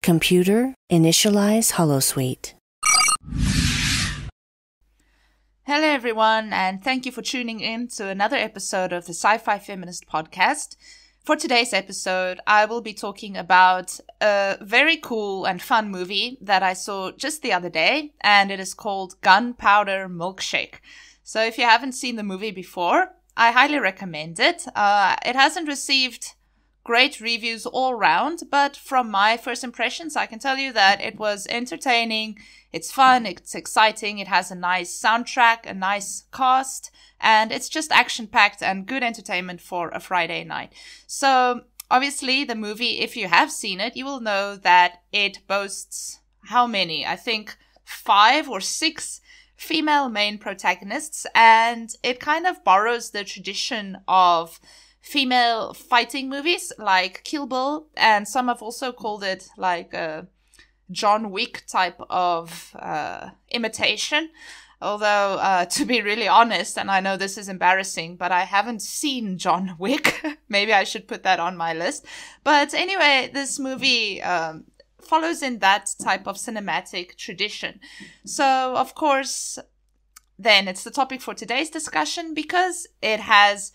Computer, initialize holosuite. Hello everyone, and thank you for tuning in to another episode of the Sci-Fi Feminist podcast. For today's episode, I will be talking about a very cool and fun movie that I saw just the other day, and it is called Gunpowder Milkshake. So if you haven't seen the movie before, I highly recommend it. It hasn't received great reviews all round, but from my first impressions, I can tell you that it was entertaining, it's fun, it's exciting, it has a nice soundtrack, a nice cast, and it's just action-packed and good entertainment for a Friday night. So, obviously, the movie, if you have seen it, you will know that it boasts how many? I think 5 or 6 female main protagonists, and it kind of borrows the tradition of female fighting movies like Kill Bill, and some have also called it like a John Wick type of imitation. Although, to be really honest, and I know this is embarrassing, but I haven't seen John Wick. Maybe I should put that on my list. But anyway, this movie follows in that type of cinematic tradition. So, of course, then it's the topic for today's discussion because it has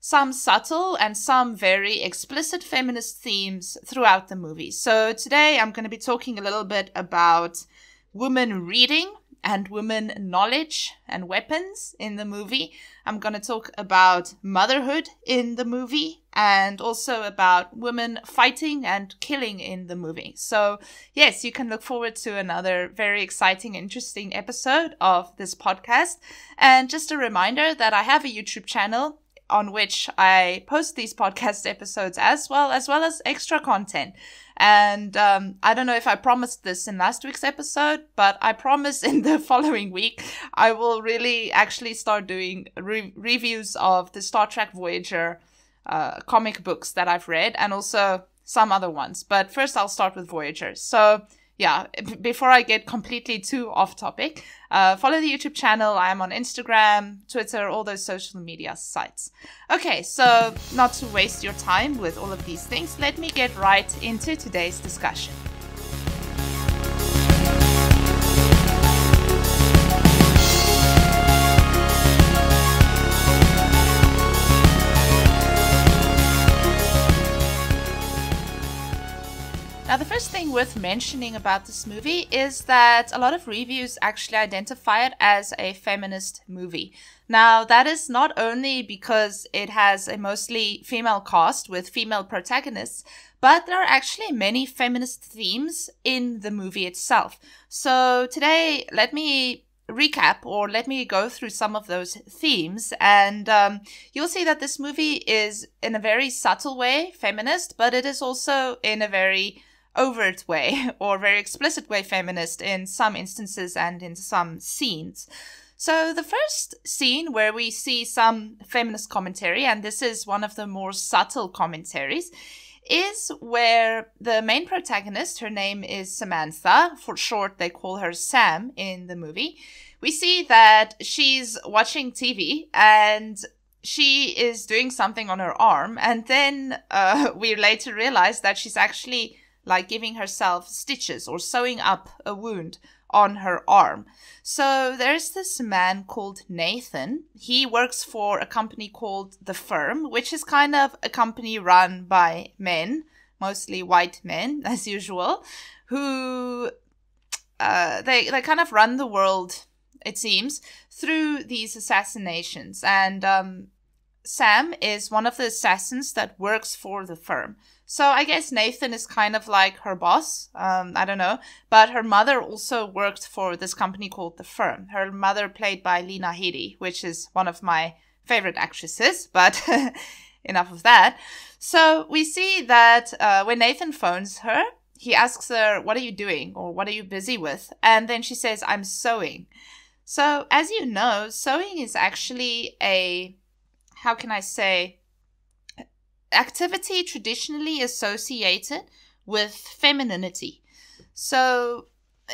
some subtle and some very explicit feminist themes throughout the movie. So today I'm going to be talking a little bit about women reading and women knowledge and weapons in the movie. I'm going to talk about motherhood in the movie and also about women fighting and killing in the movie. So yes, you can look forward to another very exciting, interesting episode of this podcast. And just a reminder that I have a YouTube channel on which I post these podcast episodes as well as extra content. And I don't know if I promised this in last week's episode, but I promise in the following week, I will really actually start doing reviews of the Star Trek Voyager comic books that I've read, and also some other ones. But first I'll start with Voyager. So yeah, before I get completely too off topic, follow the YouTube channel. I am on Instagram, Twitter, all those social media sites. Okay, so not to waste your time with all of these things, let me get right into today's discussion. Now, the first thing worth mentioning about this movie is that a lot of reviews actually identify it as a feminist movie. Now, that is not only because it has a mostly female cast with female protagonists, but there are actually many feminist themes in the movie itself. So today, let me recap, or let me go through some of those themes, and you'll see that this movie is in a very subtle way feminist, but it is also in a very overt way or very explicit way feminist in some instances and in some scenes. So the first scene where we see some feminist commentary, and this is one of the more subtle commentaries, is where the main protagonist, her name is Samantha, for short they call her Sam in the movie. We see that she's watching TV and she is doing something on her arm, and then we later realize that she's actually like giving herself stitches or sewing up a wound on her arm. So there's this man called Nathan. He works for a company called The Firm, which is kind of a company run by men, mostly white men, as usual, who they kind of run the world, it seems, through these assassinations. And Sam is one of the assassins that works for The Firm. So I guess Nathan is kind of like her boss. I don't know. But her mother also worked for this company called The Firm. Her mother played by Lena Heady, which is one of my favorite actresses. But enough of that. So we see that when Nathan phones her, he asks her, "What are you doing?" or "What are you busy with?" And then she says, "I'm sewing." So as you know, sewing is actually a, how can I say, activity traditionally associated with femininity. So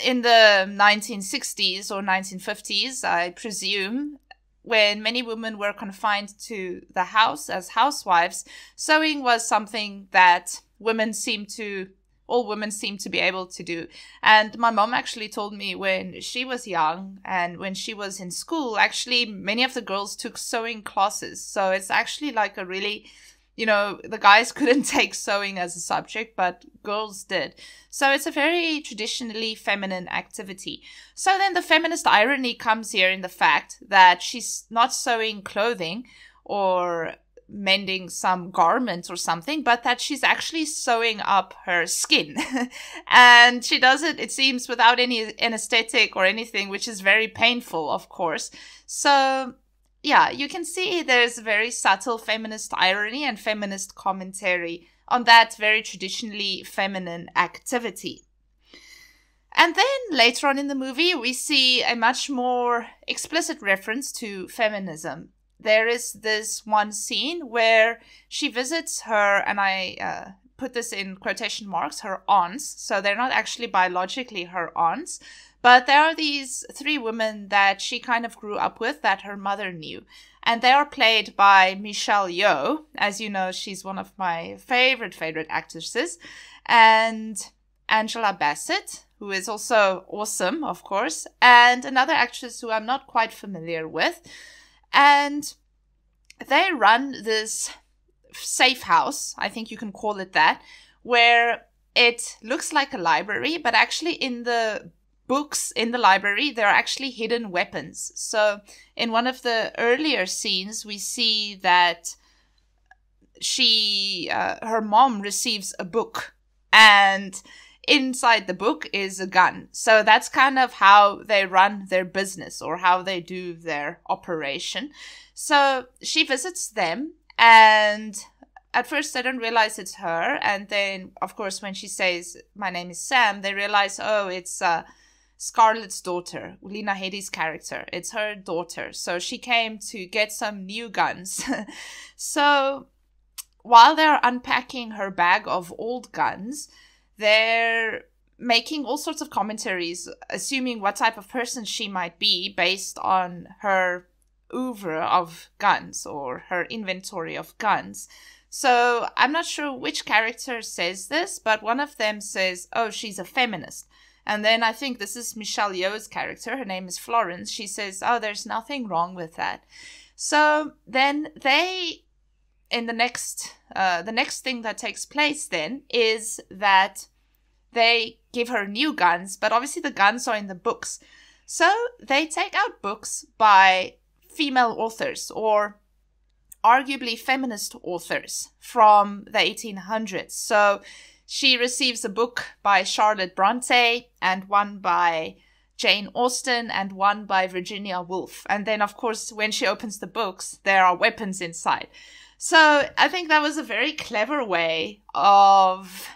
in the 1960s or 1950s, I presume, when many women were confined to the house as housewives, sewing was something that women seemed to all women seem to be able to do. And my mom actually told me when she was young and when she was in school, actually many of the girls took sewing classes. So it's actually like a really, the guys couldn't take sewing as a subject, but girls did. So it's a very traditionally feminine activity. So then the feminist irony comes here in the fact that she's not sewing clothing or mending some garment or something, but that she's actually sewing up her skin. And she does it, it seems, without any anesthetic or anything, which is very painful, of course. So yeah, you can see there's very subtle feminist irony and feminist commentary on that very traditionally feminine activity. And then later on in the movie, we see a much more explicit reference to feminism. There is this one scene where she visits her, and I put this in quotation marks, her aunts. So they're not actually biologically her aunts, but there are these 3 women that she kind of grew up with that her mother knew. And they are played by Michelle Yeoh. As you know, she's one of my favorite actresses. And Angela Bassett, who is also awesome, of course. And another actress who I'm not quite familiar with. And they run this safe house, I think you can call it that, where it looks like a library, but actually in the books in the library, there are actually hidden weapons. So in one of the earlier scenes, we see that her mom receives a book, and inside the book is a gun. So that's kind of how they run their business or how they do their operation. So she visits them, and at first they don't realize it's her. And then, of course, when she says, "My name is Sam," they realize, oh, it's Scarlett's daughter, Lena Heady's character. It's her daughter. So she came to get some new guns. So while they're unpacking her bag of old guns, they're making all sorts of commentaries, assuming what type of person she might be based on her oeuvre of guns or her inventory of guns. So I'm not sure which character says this, but one of them says, oh, she's a feminist. And then I think this is Michelle Yeoh's character. Her name is Florence. She says, oh, there's nothing wrong with that. So then the next thing that takes place then is that they give her new guns, but obviously the guns are in the books. So they take out books by female authors or arguably feminist authors from the 1800s. So she receives a book by Charlotte Bronte and one by Jane Austen and one by Virginia Woolf. And then, of course, when she opens the books, there are weapons inside. So I think that was a very clever way of,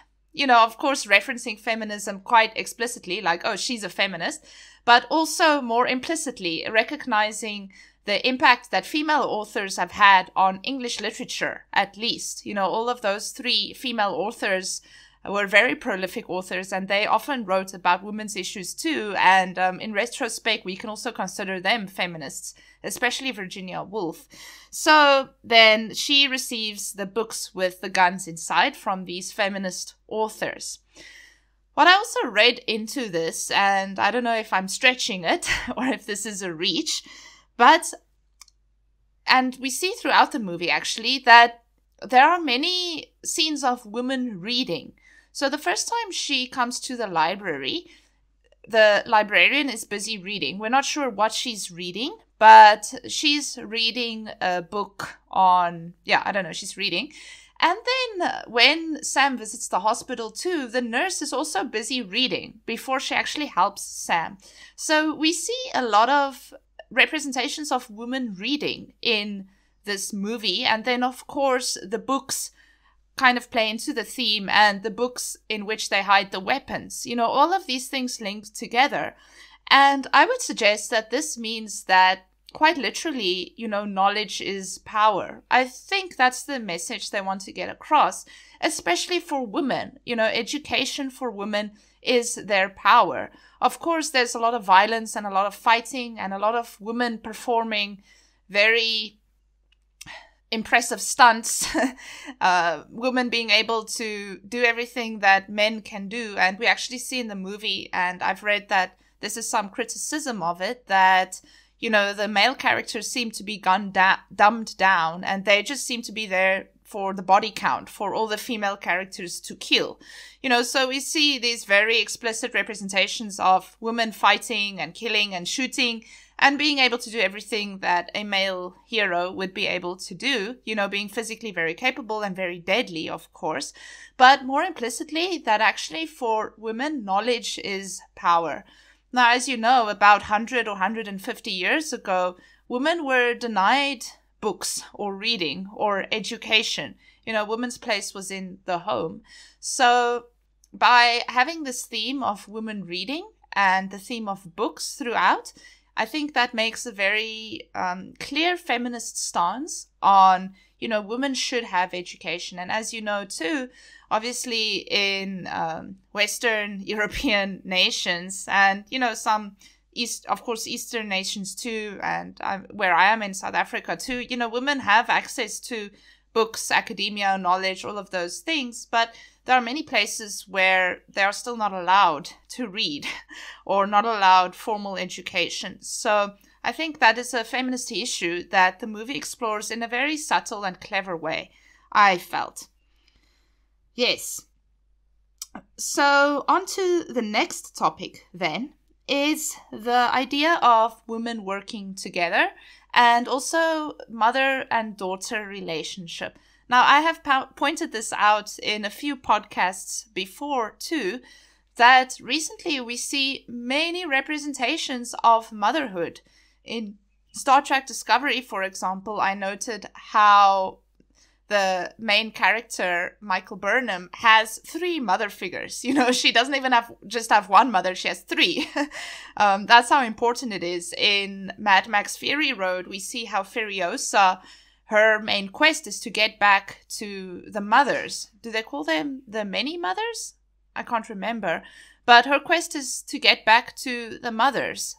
of course, referencing feminism quite explicitly, like, oh, she's a feminist, but also more implicitly recognizing the impact that female authors have had on English literature, at least. All of those 3 female authors were very prolific authors, and they often wrote about women's issues too. And in retrospect, we can also consider them feminists, especially Virginia Woolf. So then she receives the books with the guns inside from these feminist authors. What I also read into this, and I don't know if I'm stretching it or if this is a reach, and we see throughout the movie actually that there are many scenes of women reading. So the first time she comes to the library, the librarian is busy reading. We're not sure what she's reading, but she's reading a book on, she's reading. And then when Sam visits the hospital too, the nurse is also busy reading before she actually helps Sam. So we see a lot of representations of women reading in this movie. And then, of course, the books kind of play into the theme, and the books in which they hide the weapons. All of these things linked together. And I would suggest that this means that quite literally, knowledge is power. I think that's the message they want to get across, especially for women. Education for women is their power. Of course, there's a lot of violence and a lot of fighting and a lot of women performing very impressive stunts, women being able to do everything that men can do. And we actually see in the movie, and I've read that this is some criticism of it, that, you know, the male characters seem to be dumbed down, and they just seem to be there for the body count, for all the female characters to kill. You know, so we see these very explicit representations of women fighting and killing and shooting and being able to do everything that a male hero would be able to do, you know, being physically very capable and very deadly, of course. But more implicitly, that actually for women, knowledge is power. Now, as you know, about 100 or 150 years ago, women were denied books or reading or education. You know, women's place was in the home. So by having this theme of women reading and the theme of books throughout, I think that makes a very clear feminist stance on, you know, women should have education. And as you know, too, obviously in Western European nations and, you know, some Eastern nations too, and where I am in South Africa too, you know, women have access to books, academia, knowledge, all of those things. But there are many places where they are still not allowed to read or not allowed formal education. So I think that is a feminist issue that the movie explores in a very subtle and clever way, I felt. Yes. So on to the next topic then is the idea of women working together and also mother and daughter relationship. Now, I have pointed this out in a few podcasts before too, that recently we see many representations of motherhood. In Star Trek Discovery, for example, I noted how the main character, Michael Burnham, has 3 mother figures. You know, she doesn't even have one mother, she has 3. That's how important it is. In Mad Max Fury Road, we see how Furiosa, her main quest is to get back to the mothers. Do they call them the many mothers? I can't remember. But her quest is to get back to the mothers.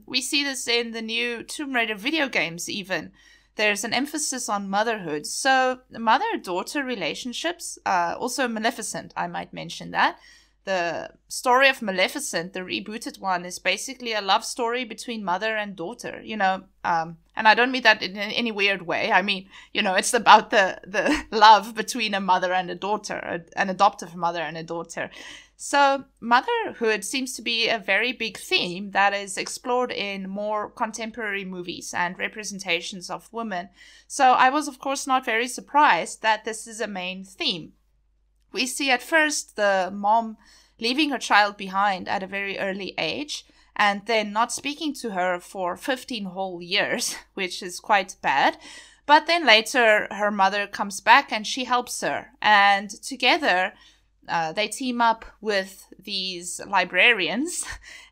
We see this in the new Tomb Raider video games even. There's an emphasis on motherhood. So mother-daughter relationships, also Maleficent, I might mention that. The story of Maleficent, the rebooted one, is basically a love story between mother and daughter, you know, and I don't mean that in any weird way. I mean, you know, it's about the love between a mother and a daughter, an adoptive mother and a daughter. So motherhood seems to be a very big theme that is explored in more contemporary movies and representations of women. So I was, of course, not very surprised that this is a main theme. We see at first the mom leaving her child behind at a very early age and then not speaking to her for 15 whole years, which is quite bad. But then later her mother comes back and she helps her. And together they team up with these librarians,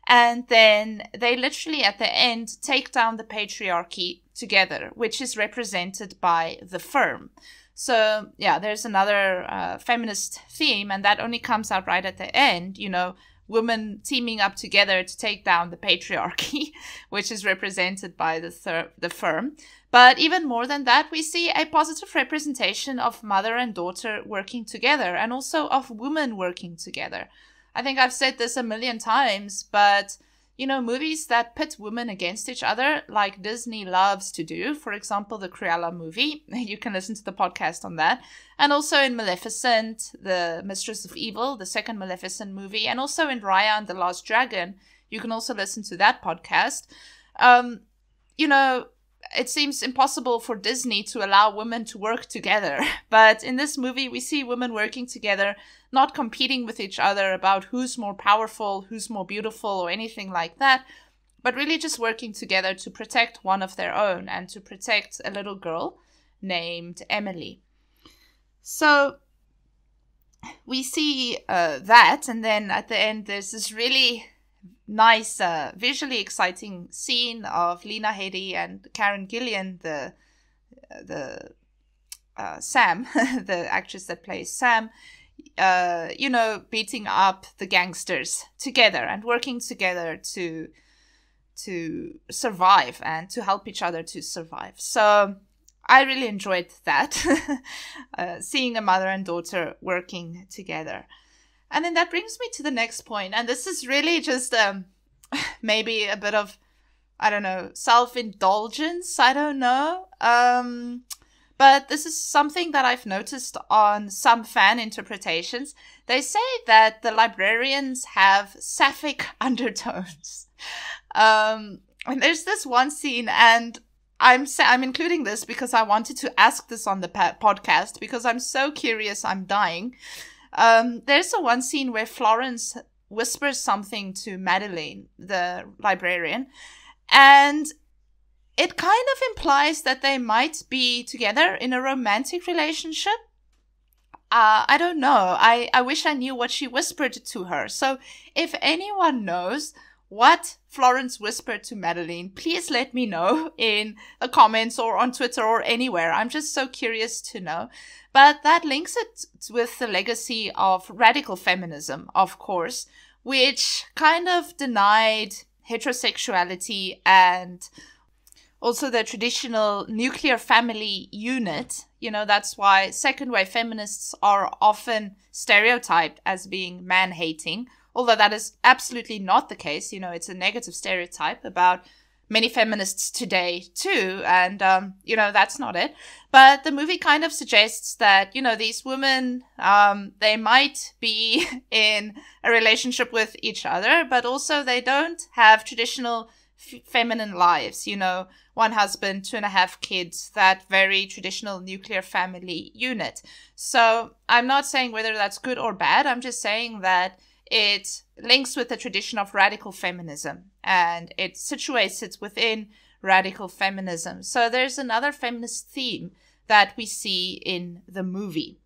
and then they literally at the end take down the patriarchy together, which is represented by the firm. So yeah, there's another feminist theme, and that only comes out right at the end, you know, women teaming up together to take down the patriarchy, which is represented by the firm. But even more than that, we see a positive representation of mother and daughter working together, and also of women working together. I think I've said this a million times, but, you know, movies that pit women against each other, like Disney loves to do, for example, the Cruella movie, you can listen to the podcast on that, and also in Maleficent, the Mistress of Evil, the second Maleficent movie, and also in Raya and the Last Dragon, you can also listen to that podcast. You know, it seems impossible for Disney to allow women to work together. But in this movie, we see women working together, not competing with each other about who's more powerful, who's more beautiful, or anything like that, but really just working together to protect one of their own and to protect a little girl named Emily. So we see that, and then at the end, there's this really nice, visually exciting scene of Lena Heady and Karen Gillan, the Sam, the actress that plays Sam, you know, beating up the gangsters together and working together to survive and to help each other to survive. So I really enjoyed that, seeing a mother and daughter working together. And then that brings me to the next point, and this is really just maybe a bit of, I don't know, self-indulgence, I don't know. But this is something that I've noticed on some fan interpretations. They say that the librarians have sapphic undertones. And there's this one scene, and I'm including this because I wanted to ask this on the podcast because I'm so curious, I'm dying. There's one scene where Florence whispers something to Madeleine, the librarian, and it kind of implies that they might be together in a romantic relationship. I don't know. I wish I knew what she whispered to her. So if anyone knows what Florence whispered to Madeleine, please let me know in the comments or on Twitter or anywhere. I'm just so curious to know. But that links it with the legacy of radical feminism, of course, which kind of denied heterosexuality and also the traditional nuclear family unit. You know, that's why second wave feminists are often stereotyped as being man-hating, although that is absolutely not the case. You know, it's a negative stereotype about many feminists today too, and, you know, that's not it. But the movie kind of suggests that, you know, these women, they might be in a relationship with each other, but also they don't have traditional feminine lives, you know, one husband, 2.5 kids, that very traditional nuclear family unit. So I'm not saying whether that's good or bad. I'm just saying that it links with the tradition of radical feminism and it situates it within radical feminism. So there's another feminist theme that we see in the movie.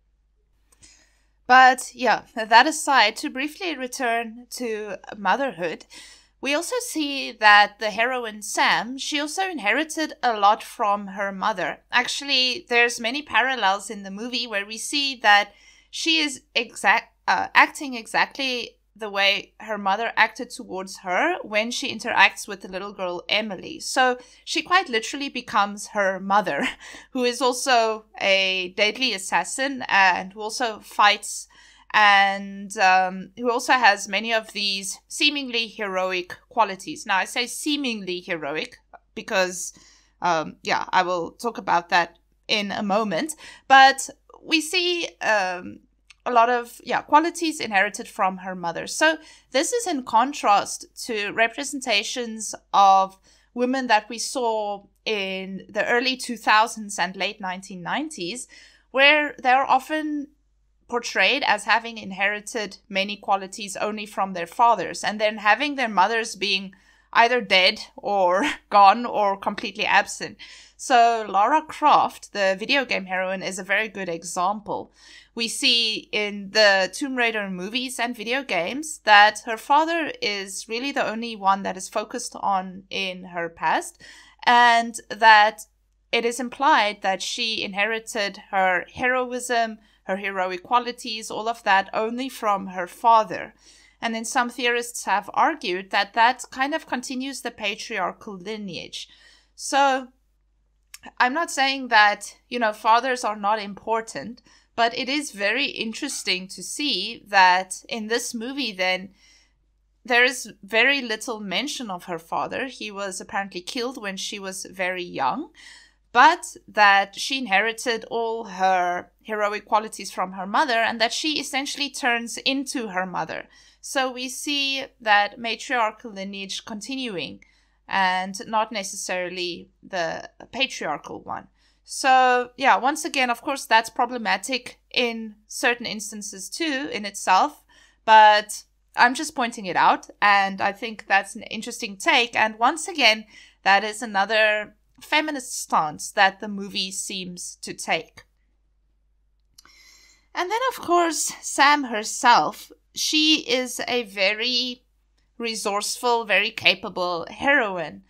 But yeah, that aside, to briefly return to motherhood, we also see that the heroine, Sam, she also inherited a lot from her mother. Actually, there's many parallels in the movie where we see that she is acting exactly the way her mother acted towards her when she interacts with the little girl, Emily. So she quite literally becomes her mother, who is also a deadly assassin and who also fights and who also has many of these seemingly heroic qualities. Now, I say seemingly heroic because, I will talk about that in a moment. But we see a lot of, qualities inherited from her mother. So this is in contrast to representations of women that we saw in the early 2000s and late 1990s, where they're often portrayed as having inherited many qualities only from their fathers, and then having their mothers being either dead or gone or completely absent. So Lara Croft, the video game heroine, is a very good example. We see in the Tomb Raider movies and video games that her father is really the only one that is focused on in her past, and that it is implied that she inherited her heroism, her heroic qualities, all of that only from her father. And then some theorists have argued that that kind of continues the patriarchal lineage. So I'm not saying that, you know, fathers are not important, but it is very interesting to see that in this movie then there is very little mention of her father. He was apparently killed when she was very young, but that she inherited all her heroic qualities from her mother and that she essentially turns into her mother. So we see that matriarchal lineage continuing and not necessarily the patriarchal one. So yeah, once again, of course, that's problematic in certain instances too in itself, but I'm just pointing it out, and I think that's an interesting take. And once again, that is another feminist stance that the movie seems to take. And then, of course, Sam herself, she is a very resourceful, very capable heroine.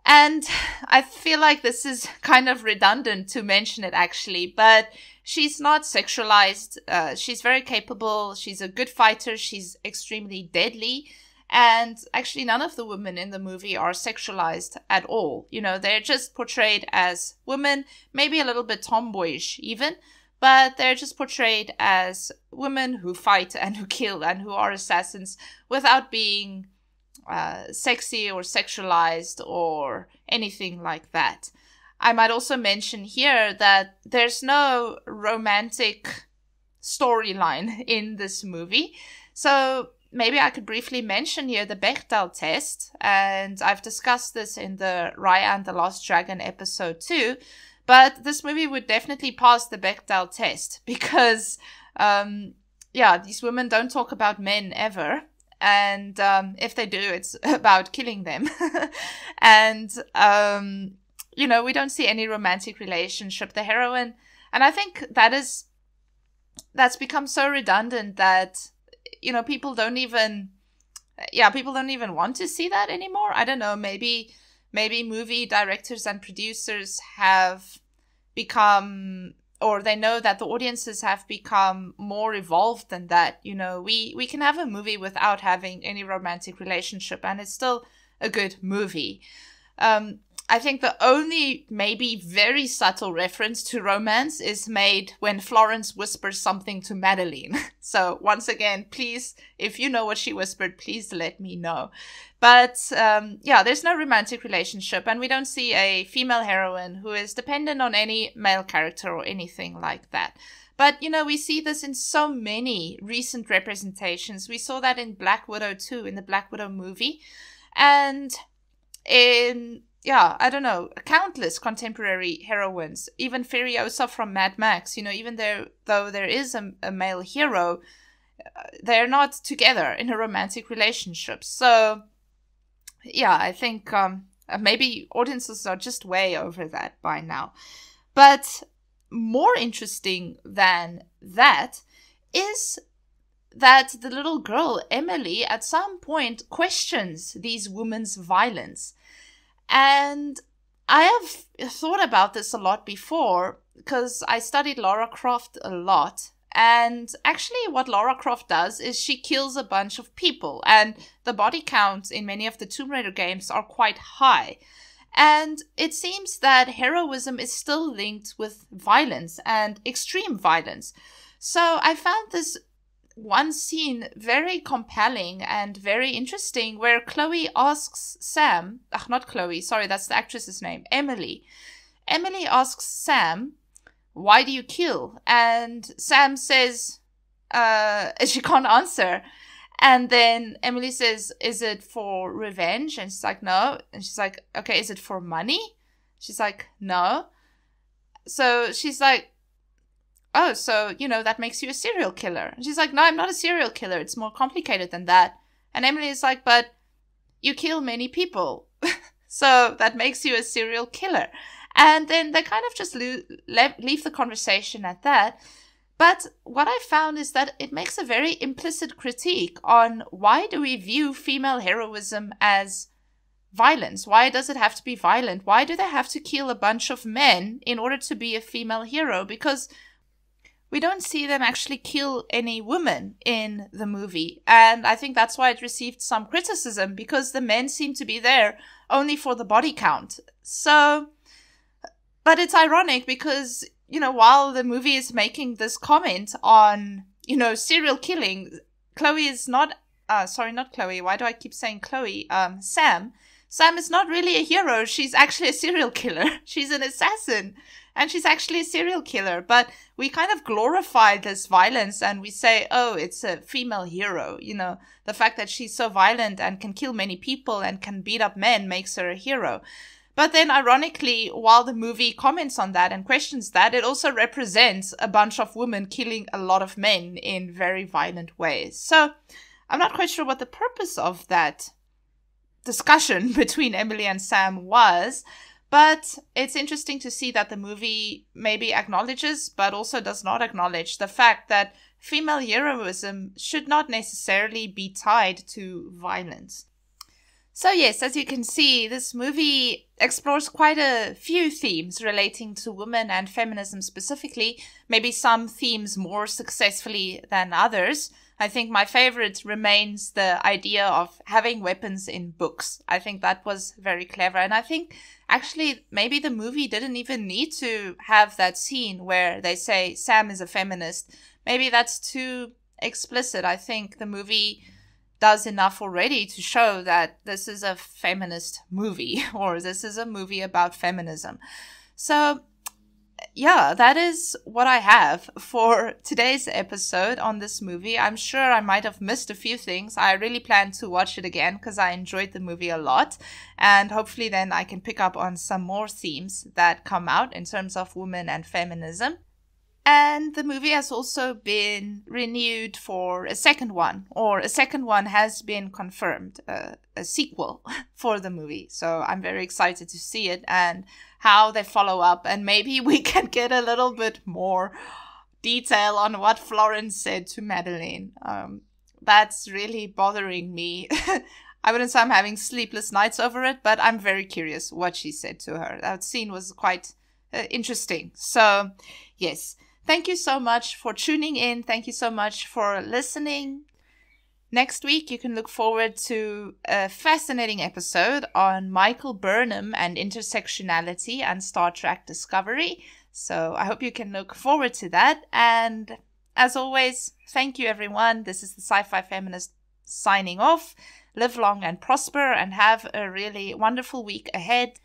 And I feel like this is kind of redundant to mention it, actually, but she's not sexualized. She's very capable. She's a good fighter. She's extremely deadly. And actually, none of the women in the movie are sexualized at all. You know, they're just portrayed as women, maybe a little bit tomboyish even, but they're just portrayed as women who fight and who kill and who are assassins without being sexy or sexualized or anything like that. I might also mention here that there's no romantic storyline in this movie. So maybe I could briefly mention here the Bechdel test, and I've discussed this in the Raya and the Lost Dragon episode too, but this movie would definitely pass the Bechdel test because, these women don't talk about men ever. And if they do, it's about killing them. And, we don't see any romantic relationship. The heroine, and I think that's become so redundant that, people don't even want to see that anymore. I don't know, maybe movie directors and producers have become, or they know that the audiences have become more evolved than that. We can have a movie without having any romantic relationship and it's still a good movie. I think the only maybe very subtle reference to romance is made when Florence whispers something to Madeline. So once again, please, if you know what she whispered, please let me know. But there's no romantic relationship and we don't see a female heroine who is dependent on any male character or anything like that. But, we see this in so many recent representations. We saw that in Black Widow too, in the Black Widow movie. And in countless contemporary heroines, even Furiosa from Mad Max, even though there is a male hero, they're not together in a romantic relationship. So, I think maybe audiences are just way over that by now. But more interesting than that is that the little girl, Emily, at some point questions these women's violence. And I have thought about this a lot before because I studied Lara Croft a lot. And actually what Lara Croft does is she kills a bunch of people. And the body counts in many of the Tomb Raider games are quite high. And it seems that heroism is still linked with violence and extreme violence. So I found this one scene very compelling and very interesting where Chloe asks Sam, not Chloe, sorry, that's the actress's name, Emily. Emily asks Sam, why do you kill? And Sam says, she can't answer. And then Emily says, is it for revenge? And she's like, no. And she's like, okay, is it for money? She's like, no. So she's like, oh, so, that makes you a serial killer. And she's like, no, I'm not a serial killer. It's more complicated than that. And Emily is like, but you kill many people. So that makes you a serial killer. And then they kind of just leave the conversation at that. But what I found is that it makes a very implicit critique on why do we view female heroism as violence? Why does it have to be violent? Why do they have to kill a bunch of men in order to be a female hero? Because we don't see them actually kill any women in the movie. And I think that's why it received some criticism, because the men seem to be there only for the body count. So, but it's ironic because, while the movie is making this comment on, serial killing, Chloe is not, not Chloe. Why do I keep saying Chloe? Sam. Sam is not really a hero. She's actually a serial killer. She's an assassin. And she's actually a serial killer. But we kind of glorify this violence and we say, oh, it's a female hero. The fact that she's so violent and can kill many people and can beat up men makes her a hero. But then ironically, while the movie comments on that and questions that, it also represents a bunch of women killing a lot of men in very violent ways. So I'm not quite sure what the purpose of that discussion between Emily and Sam was, but it's interesting to see that the movie maybe acknowledges, but also does not acknowledge the fact that female heroism should not necessarily be tied to violence. So yes, as you can see, this movie explores quite a few themes relating to women and feminism specifically, maybe some themes more successfully than others. I think my favorite remains the idea of having weapons in books. I think that was very clever. And I think actually maybe the movie didn't even need to have that scene where they say Sam is a feminist. Maybe that's too explicit. I think the movie does enough already to show that this is a feminist movie, or this is a movie about feminism. So yeah, that is what I have for today's episode on this movie. I'm sure I might have missed a few things. I really plan to watch it again because I enjoyed the movie a lot. And hopefully then I can pick up on some more themes that come out in terms of women and feminism. And the movie has also been renewed for a second one, or a second one has been confirmed, a sequel for the movie. So I'm very excited to see it and how they follow up. And maybe we can get a little bit more detail on what Florence said to Madeleine. That's really bothering me. I wouldn't say I'm having sleepless nights over it, but I'm very curious what she said to her. That scene was quite interesting. So, yes. Thank you so much for tuning in. Thank you so much for listening. Next week, you can look forward to a fascinating episode on Michael Burnham and intersectionality and Star Trek Discovery. So I hope you can look forward to that. And as always, thank you, everyone. This is the Sci-Fi Feminist signing off. Live long and prosper and have a really wonderful week ahead.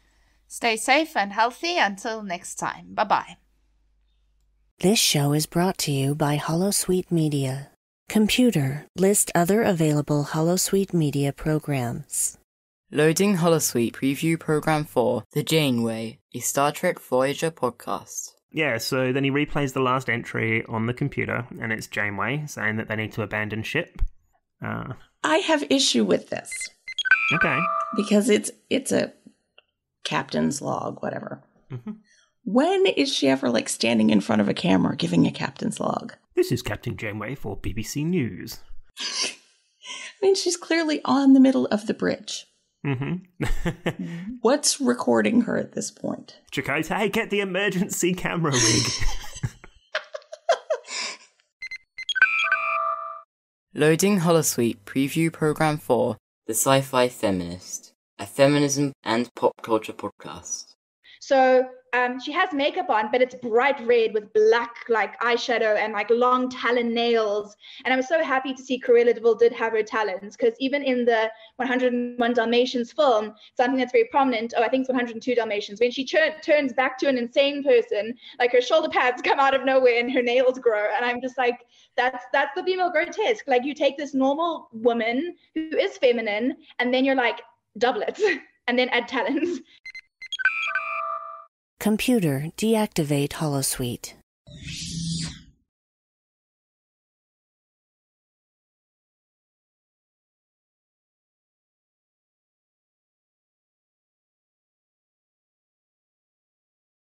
Stay safe and healthy until next time. Bye-bye. This show is brought to you by Holosuite Media. Computer, list other available Holosuite Media programs. Loading Holosuite Preview Program 4, The Janeway, a Star Trek Voyager podcast. Yeah, so then he replays the last entry on the computer, and it's Janeway saying that they need to abandon ship. I have issue with this. Okay. Because it's a captain's log, whatever. Mm-hmm. When is she ever, standing in front of a camera giving a captain's log? This is Captain Janeway for BBC News. I mean, she's clearly on the middle of the bridge. Mm-hmm. What's recording her at this point? Chakotay, get the emergency camera rig. Loading Holosuite Preview Program 4, The Sci-Fi Feminist, a feminism and pop culture podcast. So she has makeup on, but it's bright red with black eyeshadow and long talon nails. And I was so happy to see Cruella de Vil did have her talons, because even in the 101 Dalmatians film, something that's very prominent, I think it's 102 Dalmatians, when she turns back to an insane person, her shoulder pads come out of nowhere and her nails grow. And I'm just that's the female grotesque. You take this normal woman who is feminine, and then you're double it, and then add talons. Computer, deactivate Holosuite.